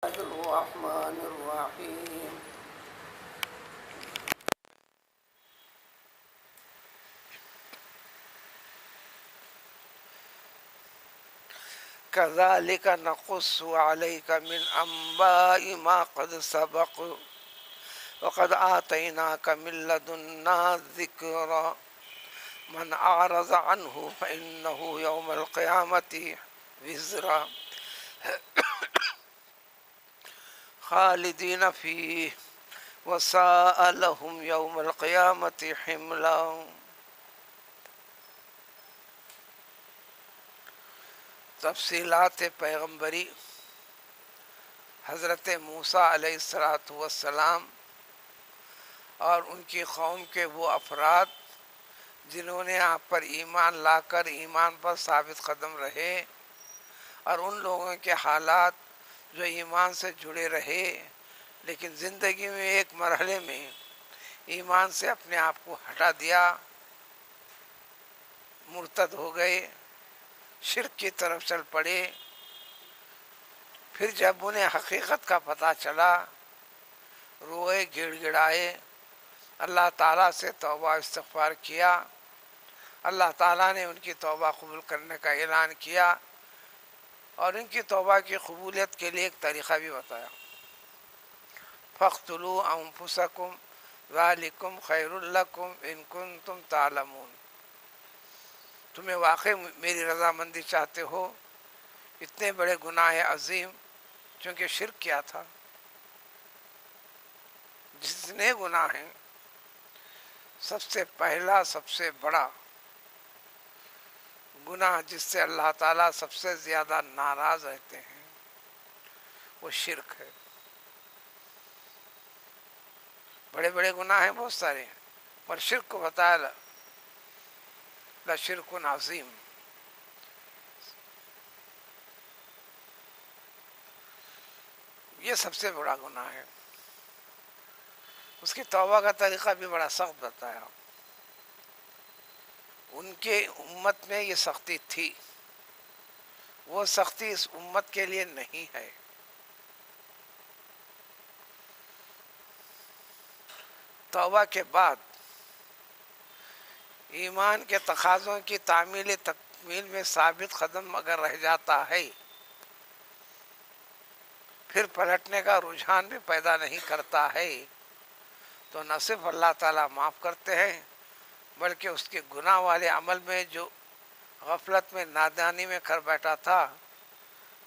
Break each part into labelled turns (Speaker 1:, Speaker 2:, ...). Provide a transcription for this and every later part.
Speaker 1: الرحمن الرحيم كذلك نقص عليك من أنباء ما قد سبق وقد آتيناك من لدنا ذكرا من أعرض عنه فإنه يوم القيامة وزرا خالدين فيه وساء لهم يوم القيامة حملا. تفصیلات پیغمبری حضرت موسیٰ علیہ الصلاۃ والسلام اور ان کی قوم کے وہ افراد جنہوں نے آپ پر ایمان لا کر ایمان پر ثابت قدم رہے، اور ان لوگوں کے حالات جو ایمان سے جڑے رہے لیکن زندگی میں ایک مرحلے میں ایمان سے اپنے آپ کو ہٹا دیا، مرتد ہو گئے، شرک کی طرف چل پڑے. پھر جب انہیں حقیقت کا پتہ چلا، روئے، گڑ گڑائے، اللہ تعالیٰ سے توبہ استغفار کیا. اللہ تعالیٰ نے ان کی توبہ قبول کرنے کا اعلان کیا اور ان کی توبہ کی قبولیت کے لیے ایک طریقہ بھی بتایا. فَاقْتُلُوا أَنفُسَكُمْ ذَلِكُمْ خَيْرٌ لَكُمْ إِن كُنتُمْ تَعْلَمُونَ. تمہیں واقعی میری رضامندی چاہتے ہو، اتنے بڑے گناہ عظیم، چونکہ شرک کیا تھا، جتنے گناہ ہیں سب سے پہلا، سب سے بڑا گناہ جس سے اللہ تعالیٰ سب سے زیادہ ناراض رہتے ہیں وہ شرک ہے. بڑے بڑے گناہ ہیں بہت سارے، پر شرک کو بتایا لشرک عظیم. یہ سب سے بڑا گناہ ہے. اس کی توبہ کا طریقہ بھی بڑا سخت بتایا. ان کے امت میں یہ سختی تھی، وہ سختی اس امت کے لیے نہیں ہے. توبہ کے بعد ایمان کے تقاضوں کی تکمیل میں ثابت قدم اگر رہ جاتا ہے، پھر پلٹنے کا رجحان بھی پیدا نہیں کرتا ہے، تو نہ صرف اللہ تعالیٰ معاف کرتے ہیں بلکہ اس کے گناہ والے عمل میں جو غفلت میں، نادانی میں کر بیٹھا تھا،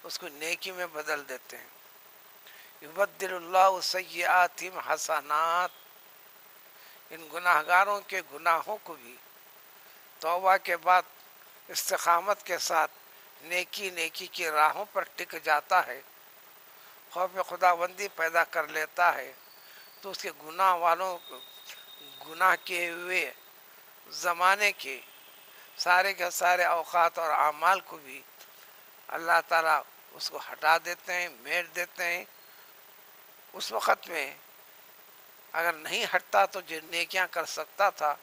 Speaker 1: اس کو نیکی میں بدل دیتے ہیں. یبدل اللہ سیئاتہم حسنات. ان گناہ گاروں کے گناہوں کو بھی توبہ کے بعد استقامت کے ساتھ نیکی کی راہوں پر ٹک جاتا ہے، خوف خداوندی پیدا کر لیتا ہے، تو اس کے گناہ کیے ہوئے زمانے کے سارے اوقات اور اعمال کو بھی اللہ تعالیٰ اس کو ہٹا دیتے ہیں، میٹ دیتے ہیں. اس وقت میں اگر نہیں ہٹتا تو جو نیکیاں کر سکتا تھا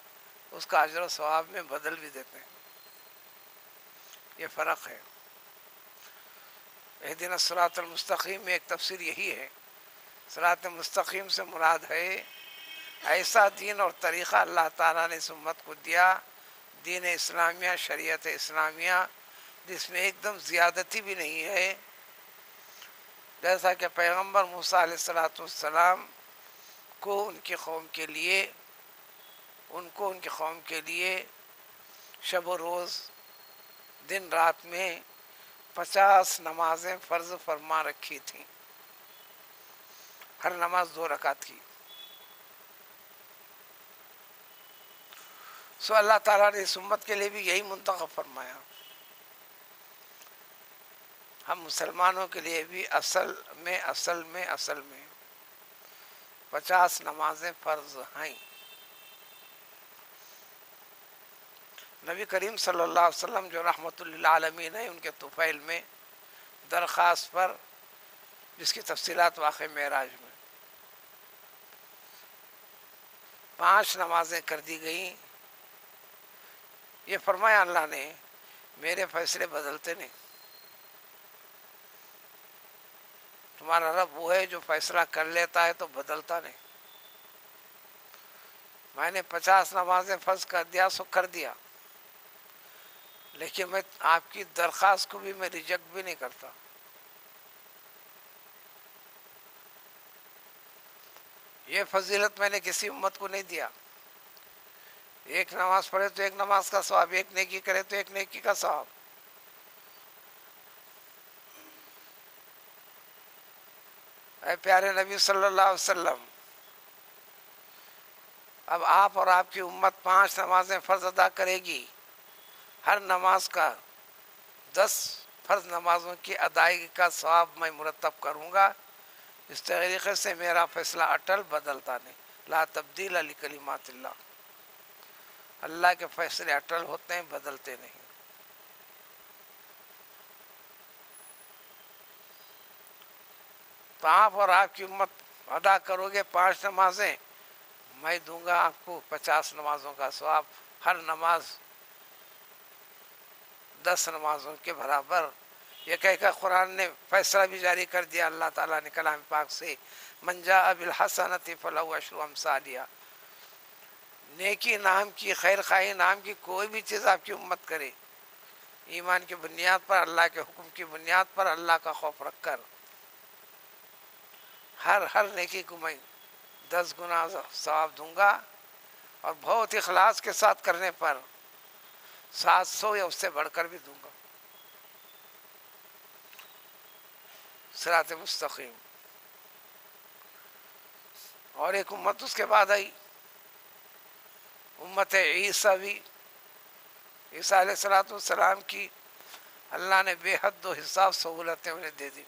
Speaker 1: اس کا اجر و ثواب میں بدل بھی دیتے ہیں. یہ فرق ہے. اہدنا الصراط المستقیم میں ایک تفسیر یہی ہے. صراط مستقیم سے مراد ہے ایسا دین اور طریقہ اللہ تعالیٰ نے اس امت کو دیا، دین اسلامیہ، شریعت اسلامیہ، جس میں ایک دم زیادتی بھی نہیں ہے. جیسا کہ پیغمبر موسیٰ علیہ السلام کو ان کی قوم کے لیے شب و روز، دن رات میں 50 نمازیں فرض فرما رکھی تھیں، ہر نماز 2 رکعت کی. سو اللہ تعالیٰ نے اس امت کے لیے بھی یہی منتخب فرمایا. ہم مسلمانوں کے لیے بھی اصل میں 50 نمازیں فرض ہیں. نبی کریم صلی اللہ علیہ وسلم جو رحمت للعالمین ہیں، ان کے طفیل میں درخواست پر، جس کی تفصیلات واقع معراج میں 5 نمازیں کر دی گئیں. یہ فرمایا اللہ نے میرے فیصلے بدلتے نہیں، تمہارا رب وہ ہے جو فیصلہ کر لیتا ہے تو بدلتا نہیں. میں نے 50 نمازیں فرض کر دیا سو کر دیا، لیکن میں آپ کی درخواست کو بھی میں ریجیکٹ بھی نہیں کرتا. یہ فضیلت میں نے کسی امت کو نہیں دیا. ایک نماز پڑھے تو ایک نماز کا ثواب، ایک نیکی کرے تو ایک نیکی کا ثواب. اے پیارے نبی صلی اللہ علیہ وسلم، اب آپ اور آپ کی امت 5 نمازیں فرض ادا کرے گی. ہر نماز کا 10 فرض نمازوں کی ادائیگی کا ثواب میں مرتب کروں گا. اس طریقے سے میرا فیصلہ اٹل، بدلتا نہیں. لا تبدیل لکلمات اللہ. اللہ کے فیصلے اٹل ہوتے ہیں، بدلتے نہیں. تو آپ اور آپ کی امت ادا کرو گے 5 نمازیں، میں دوں گا آپ کو 50 نمازوں کا ثواب. ہر نماز 10 نمازوں کے برابر. یہ کہہ کر قرآن نے فیصلہ بھی جاری کر دیا اللہ تعالیٰ نے کلام پاک سے، من جاء بالحسنۃ فلہ عشر امثالہا. نیکی نام کی، خیر خواہی نام کی کوئی بھی چیز آپ کی امت کرے، ایمان کی بنیاد پر، اللہ کے حکم کی بنیاد پر، اللہ کا خوف رکھ کر، ہر نیکی کو میں 10 گنا ثواب دوں گا. اور بہت اخلاص کے ساتھ کرنے پر 700 یا اس سے بڑھ کر بھی دوں گا. صراط مستقیم. اور ایک امت اس کے بعد آئی، امت عیسیٰ بھی. عیسیٰ علیہ السلام کی اللہ نے بے حد و حساب سہولتیں انہیں دے دی.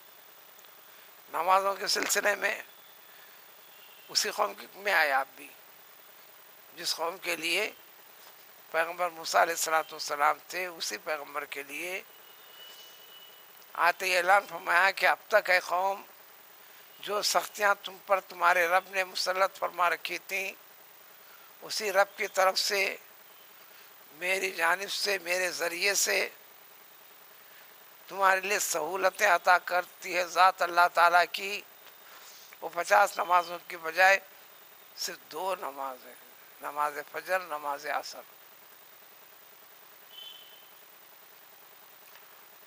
Speaker 1: نمازوں کے سلسلے میں اسی قوم میں آئے آپ بھی، جس قوم کے لیے پیغمبر موسیٰ علیہ السلام تھے. اسی پیغمبر کے لیے آتے اعلان فرمایا کہ اب تک اے قوم، جو سختیاں تم پر تمہارے رب نے مسلط فرما رکھی تھیں، اسی رب کی طرف سے، میری جانب سے، میرے ذریعے سے تمہارے لیے سہولتیں عطا کرتی ہے ذات اللہ تعالیٰ کی. وہ 50 نمازوں کی بجائے صرف 2 نمازیں، نماز فجر، نماز عصر.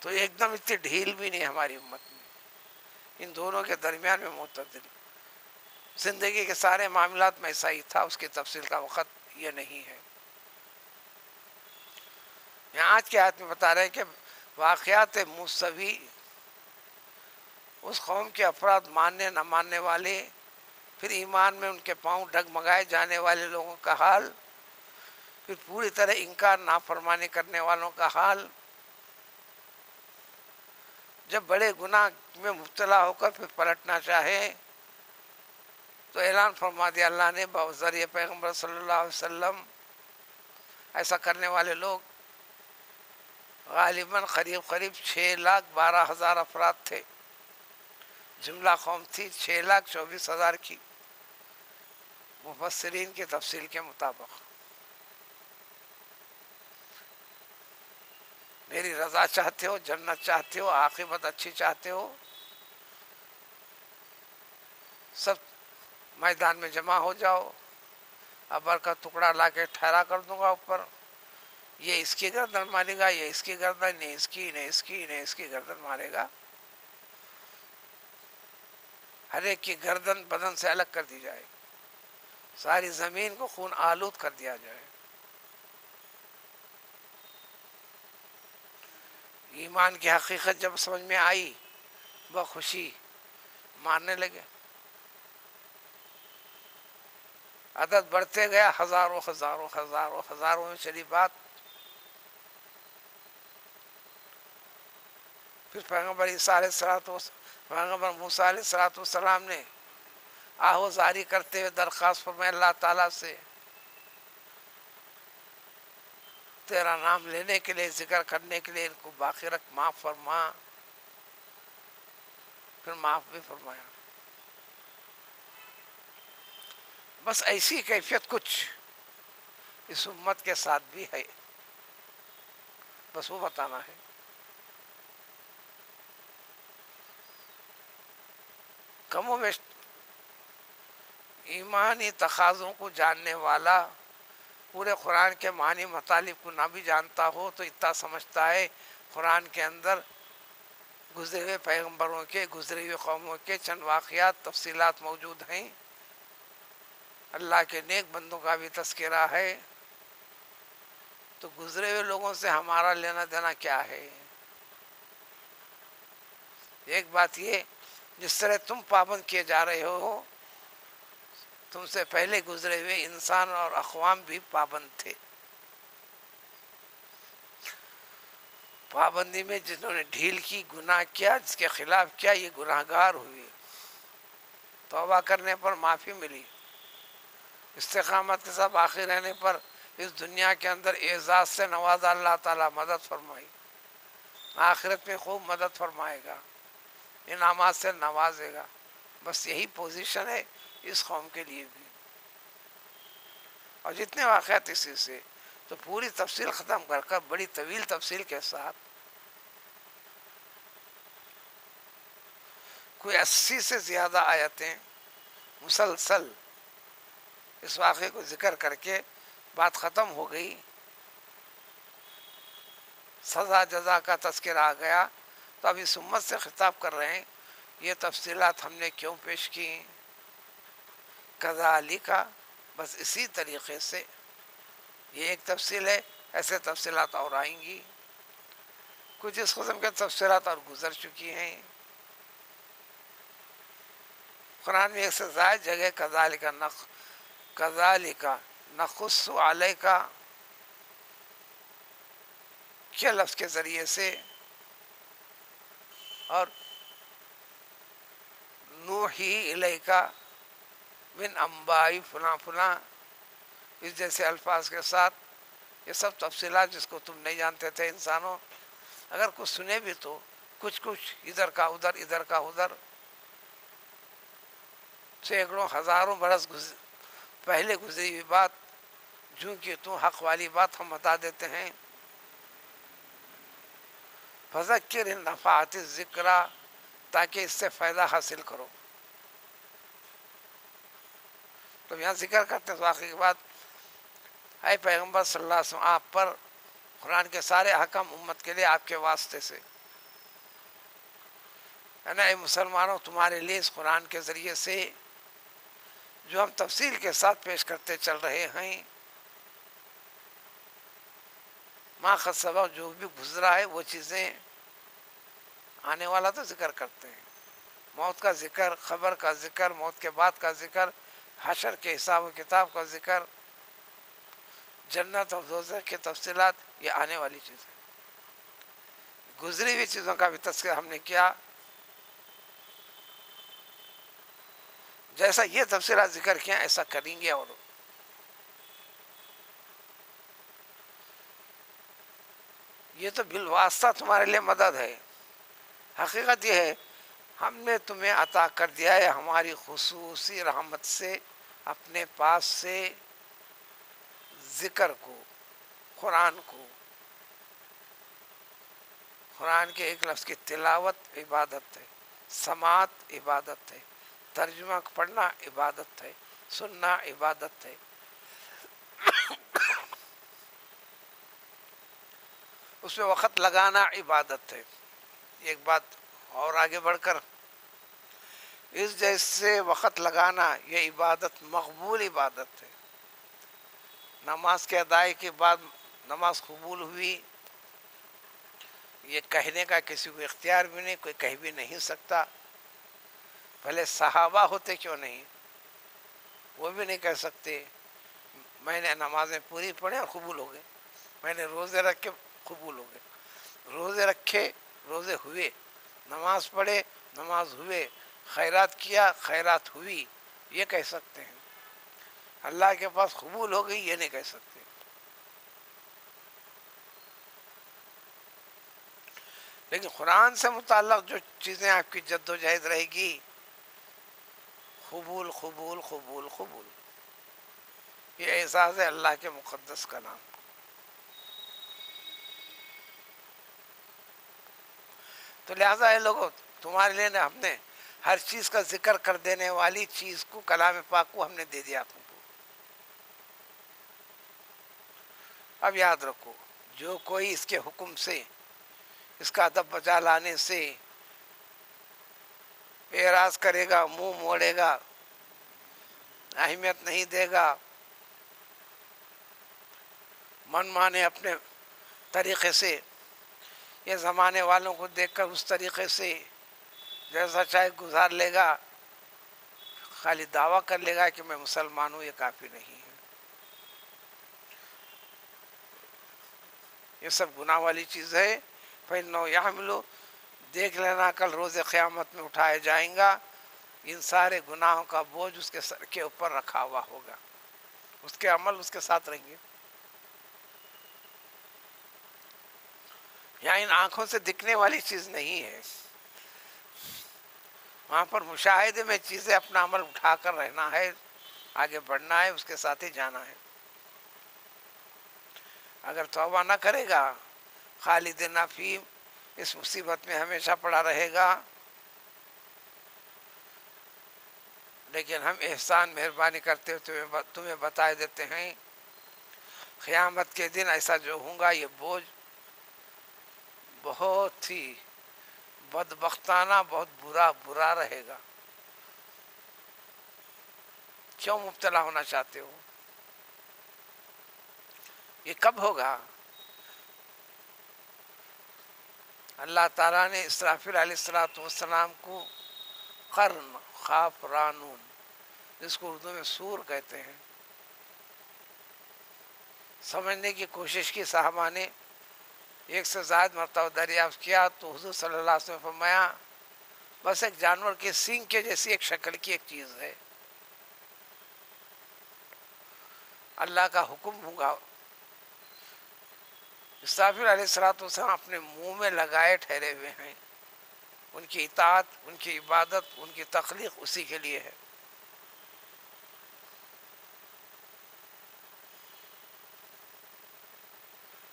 Speaker 1: تو ایک دم اتنی ڈھیل بھی نہیں ہماری امت میں، ان دونوں کے درمیان میں معتدل. زندگی کے سارے معاملات میں ایسا ہی تھا، اس کی تفصیل کا وقت یہ نہیں ہے. یہاں آج کے آیت میں بتا رہے ہیں کہ واقعات موسوی، اس قوم کے افراد، ماننے نہ ماننے والے، پھر ایمان میں ان کے پاؤں ڈگمگائے جانے والے لوگوں کا حال، پھر پوری طرح انکار نافرمانی کرنے والوں کا حال. جب بڑے گناہ میں مبتلا ہو کر پھر پلٹنا چاہے تو اعلان فرما دیا اللہ نے بذریعہ پیغمبر صلی اللہ علیہ وسلم، ایسا کرنے والے لوگ غالباً قریب 6,12,000 افراد تھے. جملہ قوم تھی 6,24,000 کی، مفسرین کی تفصیل کے مطابق. میری رضا چاہتے ہو، جنت چاہتے ہو، عاقبت اچھی چاہتے ہو، سب میدان میں جمع ہو جاؤ. ابر کا ٹکڑا لا کے ٹھہرا کر دوں گا اوپر، یہ اس کی گردن مارے گا، یہ اس کی گردن، نہیں اس کی، نہیں اس کی، نہیں اس کی گردن مارے گا. ہر ایک کی گردن بدن سے الگ کر دی جائے، ساری زمین کو خون آلود کر دیا جائے. ایمان کی حقیقت جب سمجھ میں آئی، بخوشی مارنے لگے. عدد بڑھتے گیا، ہزاروں ہزاروں ہزاروں ہزاروں میں چلی بات. پھر پیغمبر عیسیٰ علیہ پیغمبر موسیٰ علیہ السلام نے آہوزاری کرتے ہوئے درخواست فرمائی اللہ تعالیٰ سے، تیرا نام لینے کے لیے، ذکر کرنے کے لیے ان کو باقی رکھ، معاف فرما. پھر معاف بھی فرمایا. بس ایسی کیفیت کچھ اس امت کے ساتھ بھی ہے، بس وہ بتانا ہے. کم و بیش ایمانی تقاضوں کو جاننے والا پورے قرآن کے معنی مطالب کو نہ بھی جانتا ہو تو اتنا سمجھتا ہے قرآن کے اندر گزرے ہوئے پیغمبروں کے، گزرے ہوئے قوموں کے چند واقعات تفصیلات موجود ہیں، اللہ کے نیک بندوں کا بھی تذکرہ ہے، تو گزرے ہوئے لوگوں سے ہمارا لینا دینا کیا ہے؟ ایک بات یہ، جس طرح تم پابند کیے جا رہے ہو، تم سے پہلے گزرے ہوئے انسان اور اقوام بھی پابند تھے۔ پابندی میں جنہوں نے ڈھیل کی، گناہ کیا، جس کے خلاف کیا، یہ گناہ گار ہوئے، توبہ کرنے پر معافی ملی، استقامت کے ساتھ باقی رہنے پر اس دنیا کے اندر اعزاز سے نوازا اللہ تعالیٰ، مدد فرمائی، آخرت میں خوب مدد فرمائے گا، انعامات سے نوازے گا۔ بس یہی پوزیشن ہے اس قوم کے لیے بھی، اور جتنے واقعات اسی سے، تو پوری تفصیل ختم کر کر بڑی طویل تفصیل کے ساتھ کوئی 80 سے زیادہ آیتیں مسلسل اس واقعے کو ذکر کر کے بات ختم ہو گئی، سزا جزا کا تذکرہ آ گیا، تو اب اس امت سے خطاب کر رہے ہیں، یہ تفصیلات ہم نے کیوں پیش کی؟ کذالک، بس اسی طریقے سے، یہ ایک تفصیل ہے، ایسے تفصیلات اور آئیں گی، کچھ اس قسم کے تفصیلات اور گزر چکی ہیں۔ قرآن میں ایک سے زائد جگہ کذالک نقص علیک کے لفظ کے ذریعے سے، اور نوحی الیک من انباء فلاں فلاں، اس جیسے الفاظ کے ساتھ یہ سب تفصیلات جس کو تم نہیں جانتے تھے انسانوں، اگر کچھ سنے بھی تو کچھ ادھر کا ادھر، ادھر کا ادھر، سینکڑوں ہزاروں برس پہلے گزری ہوئی بات، جو کہ تو حق والی بات ہم بتا دیتے ہیں۔ فذکر ان نفعت الذکریٰ، تاکہ اس سے فائدہ حاصل کرو۔ تو یہاں ذکر کرتے ہیں واقعی کی بات، اے پیغمبر صلی اللہ علیہ وسلم، آپ پر قرآن کے سارے احکام امت کے لیے آپ کے واسطے سے ہے نا، اے مسلمانوں، تمہارے لیے اس قرآن کے ذریعے سے جو ہم تفصیل کے ساتھ پیش کرتے چل رہے ہیں، ما قد سبق، جو بھی گزرا ہے وہ چیزیں، آنے والا تو ذکر کرتے ہیں، موت کا ذکر، خبر کا ذکر، موت کے بعد کا ذکر، حشر کے حساب و کتاب کا ذکر، جنت اور دوزخ کی تفصیلات، یہ آنے والی چیزیں، گزری ہوئی چیزوں کا بھی تذکرہ ہم نے کیا، جیسا یہ تفصیلات ذکر کیا ایسا کریں گے، اور یہ تو بالواسطہ تمہارے لیے مدد ہے۔ حقیقت یہ ہے، ہم نے تمہیں عطا کر دیا ہے ہماری خصوصی رحمت سے، اپنے پاس سے، ذکر کو، قرآن کو، قرآن کے ایک لفظ کی تلاوت عبادت ہے، سماعت عبادت ہے، ترجمہ پڑھنا عبادت ہے، سننا عبادت ہے، اس میں وقت لگانا عبادت ہے۔ ایک بات اور آگے بڑھ کر، اس جیسے وقت لگانا یہ عبادت، مقبول عبادت ہے۔ نماز کے ادائی کے بعد نماز قبول ہوئی، یہ کہنے کا کسی کو اختیار بھی نہیں، کوئی کہہ بھی نہیں سکتا، بھلے صحابہ ہوتے کیوں نہیں، وہ بھی نہیں کہہ سکتے میں نے نمازیں پوری پڑھیں اور قبول ہو گئے، میں نے روزے رکھ کے قبول ہو گئے، روزے رکھے، روزے ہوئے، نماز پڑھے، نماز ہوئے، خیرات کیا، خیرات ہوئی، یہ کہہ سکتے ہیں۔ اللہ کے پاس قبول ہو گئی، یہ نہیں کہہ سکتے۔ لیکن قرآن سے متعلق جو چیزیں آپ کی جد و جہد رہے گی، قبول قبول قبول قبول، یہ اعزاز ہے اللہ کے مقدس کا نام۔ تو لہٰذا یہ لوگوں، تمہارے لیے ہم نے ہر چیز کا ذکر کر دینے والی چیز کو، کلام پاک کو ہم نے دے دیا تم کو۔ اب یاد رکھو، جو کوئی اس کے حکم سے، اس کا ادب بجا لانے سے اعراض کرے گا، منہ موڑے گا، اہمیت نہیں دے گا، من مانے اپنے طریقے سے، یہ زمانے والوں کو دیکھ کر اس طریقے سے جیسا چاہے گزار لے گا، خالی دعویٰ کر لے گا کہ میں مسلمان ہوں، یہ کافی نہیں ہے۔ یہ سب گناہ والی چیز ہے۔ فَإِنَّهُ يَحْمِلُ، دیکھ لینا کل روز قیامت میں اٹھایا جائیں گا، ان سارے گناہوں کا بوجھ اس کے سر کے اوپر رکھا ہوا ہوگا، اس کے عمل اس کے ساتھ رہیں گے۔ یہاں ان آنکھوں سے دکھنے والی چیز نہیں ہے، وہاں پر مشاہدے میں چیزیں، اپنا عمل اٹھا کر رہنا ہے، آگے بڑھنا ہے، اس کے ساتھ ہی جانا ہے۔ اگر توبہ نہ کرے گا، خالدین فیہ، اس مصیبت میں ہمیشہ پڑا رہے گا۔ لیکن ہم احسان مہربانی کرتے ہوئے تمہیں بتائے دیتے ہیں، قیامت کے دن ایسا جو ہوگا، یہ بوجھ بہت ہی بدبختانہ، بہت برا رہے گا۔ کیوں مبتلا ہونا چاہتے ہو؟ یہ کب ہوگا؟ اللہ تعالیٰ نے اسرافیل علیہ السلام کو قرن، خاف رانون، جس کو اردو میں سور کہتے ہیں، سمجھنے کی کوشش کی صحابہ نے، ایک سے زائد مرتبہ دریافت کیا تو حضور صلی اللہ علیہ وسلم نے فرمایا بس ایک جانور کے سینگ کے جیسی ایک شکل کی ایک چیز ہے، اللہ کا حکم ہوگا۔ اسرافیل علیہ السلام اپنے منہ میں لگائے ٹھہرے ہوئے ہیں، ان کی اطاعت، ان کی عبادت، ان کی تخلیق اسی کے لیے ہے۔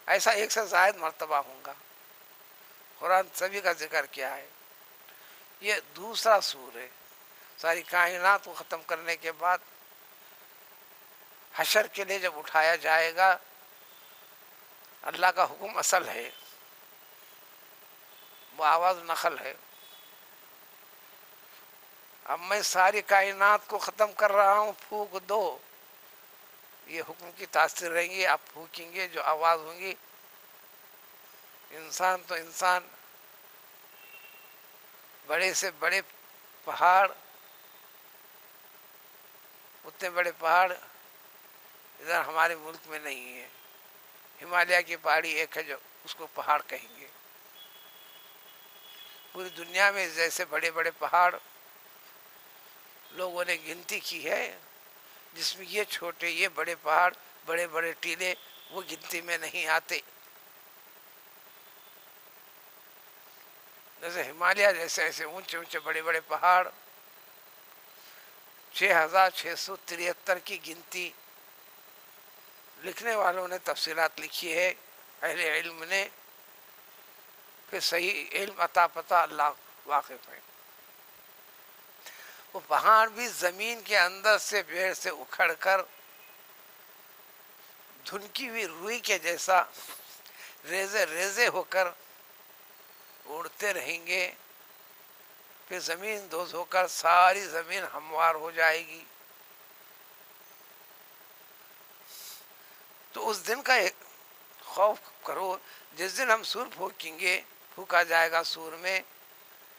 Speaker 1: ایسا ایک سے زائد مرتبہ ہوگا، قرآن سبھی کا ذکر کیا ہے۔ یہ دوسرا سور ہے۔ ساری کائنات کو ختم کرنے کے بعد حشر کے لیے جب اٹھایا جائے گا، اللہ کا حکم اصل ہے، وہ آواز نخل ہے۔ اب میں ساری کائنات کو ختم کر رہا ہوں، پھونک دو، یہ حکم کی تاثیر رہیں گی، آپ پھونکیں گے، جو آواز ہوں گی، انسان تو انسان، بڑے سے بڑے پہاڑ، اتنے بڑے پہاڑ ادھر ہمارے ملک میں نہیں ہے۔ ہمالیہ کی پہاڑی ایک ہے جو اس کو پہاڑ کہیں گے۔ پوری دنیا میں جیسے بڑے بڑے پہاڑ لوگوں نے گنتی کی ہے، جس میں یہ چھوٹے، یہ بڑے پہاڑ، بڑے بڑے ٹیلے، وہ گنتی میں نہیں آتے۔ جیسے ہمالیہ جیسے ایسے اونچے اونچے بڑے بڑے پہاڑ، 6673 کی گنتی لکھنے والوں نے تفصیلات لکھی ہے، اہل علم نے، پھر صحیح علم عطا پتہ اللہ واقف ہے۔ وہ پہاڑ بھی زمین کے اندر سے پیڑ سے اکھڑ کر دھنکی ہوئی روئی کے جیسا ریزے ریزے ہو کر اڑتے رہیں گے، پھر زمین دوز ہو کر ساری زمین ہموار ہو جائے گی۔ تو اس دن کا خوف کرو، جس دن ہم سور پھونکیں گے، پھونکا جائے گا سور میں،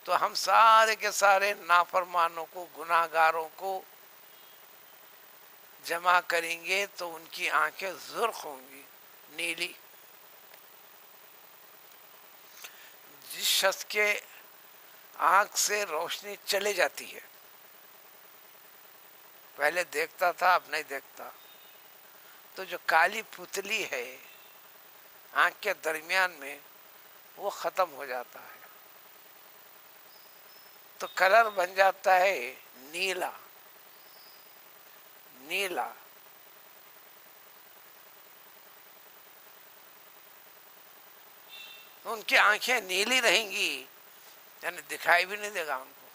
Speaker 1: تو ہم سارے کے سارے نافرمانوں کو، گناہ گاروں کو جمع کریں گے، تو ان کی آنکھیں زرخ ہوں گی، نیلی۔ جس شخص کے آنکھ سے روشنی چلے جاتی ہے، پہلے دیکھتا تھا اب نہیں دیکھتا، تو جو کالی پتلی ہے آنکھ کے درمیان میں، وہ ختم ہو جاتا ہے، تو کلر بن جاتا ہے نیلا، نیلا۔ ان کی آنکھیں نیلی رہیں گی، یعنی دکھائی بھی نہیں دے گا ان کو۔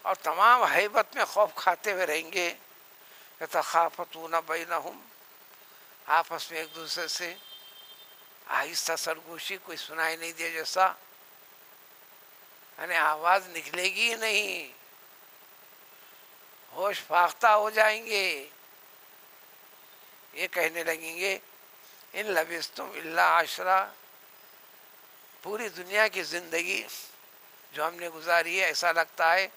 Speaker 1: اور تمام ہیبت میں خوف کھاتے ہوئے رہیں گے، یتخافتون بینہم، آپس میں ایک دوسرے سے آہستہ سرگوشی، کوئی سنائی نہیں دے جیسا، یعنی آواز نکلے گی ہی نہیں، ہوش فاختہ ہو جائیں گے، یہ کہنے لگیں گے ان لبثتم الا عشرا، پوری دنیا کی زندگی جو ہم نے گزاری ہے ایسا لگتا ہے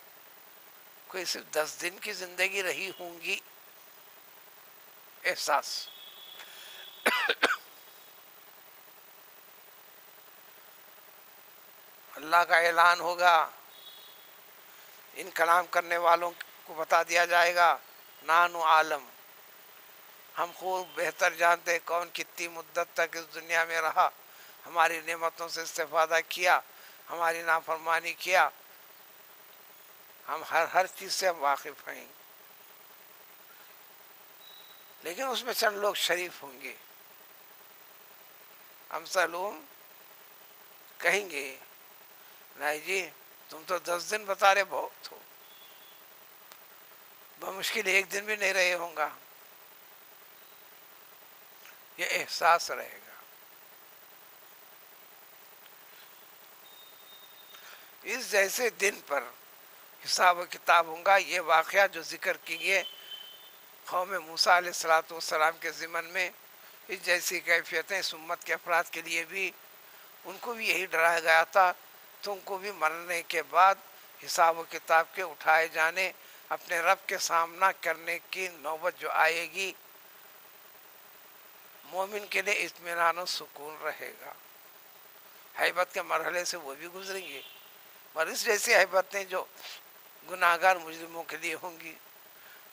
Speaker 1: کوئی صرف 10 دن کی زندگی رہی ہوں گی. احساس. اللہ کا اعلان ہوگا، ان کلام کرنے والوں کو بتا دیا جائے گا نحن عالم، ہم خوب بہتر جانتے کون کتنی مدت تک اس دنیا میں رہا، ہماری نعمتوں سے استفادہ کیا، ہماری نافرمانی کیا، ہم ہر چیز سے ہم واقف ہیں. لیکن اس میں چند لوگ شریف ہوں گے، امثلہم کہیں گے نہیں جی تم تو 10 دن بتا رہے بہت ہو، بمشکل 1 دن بھی نہیں رہے ہوں گا. یہ احساس رہے گا. اس جیسے دن پر حساب و کتاب ہوں گا. یہ واقعہ جو ذکر کیے قوم موسیٰ علیہ الصلوۃ والسلام کے ضمن میں، اس جیسی کیفیتیں اس امت کے افراد کے لیے بھی، ان کو بھی یہی ڈرایا گیا تھا تم کو بھی مرنے کے بعد حساب و کتاب کے اٹھائے جانے، اپنے رب کے سامنا کرنے کی نوبت جو آئے گی، مومن کے لیے اطمینان و سکون رہے گا. ہیبت کے مرحلے سے وہ بھی گزریں گے، اور اس جیسی ہیبتیں جو گناہ گار مجرموں کے لیے ہوں گی.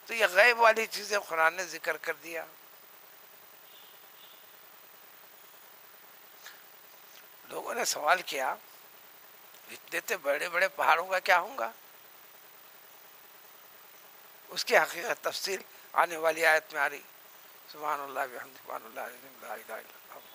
Speaker 1: تو یہ غیب والی چیزیں قرآن نے ذکر کر دیا. لوگوں نے سوال کیا اتنے بڑے بڑے پہاڑوں کا کیا ہوں گا؟ اس کی حقیقت تفصیل آنے والی آیت میں آ رہی. سبحان اللہ بحمدہ، سبحان اللہ العظیم، لا الہ الا اللہ.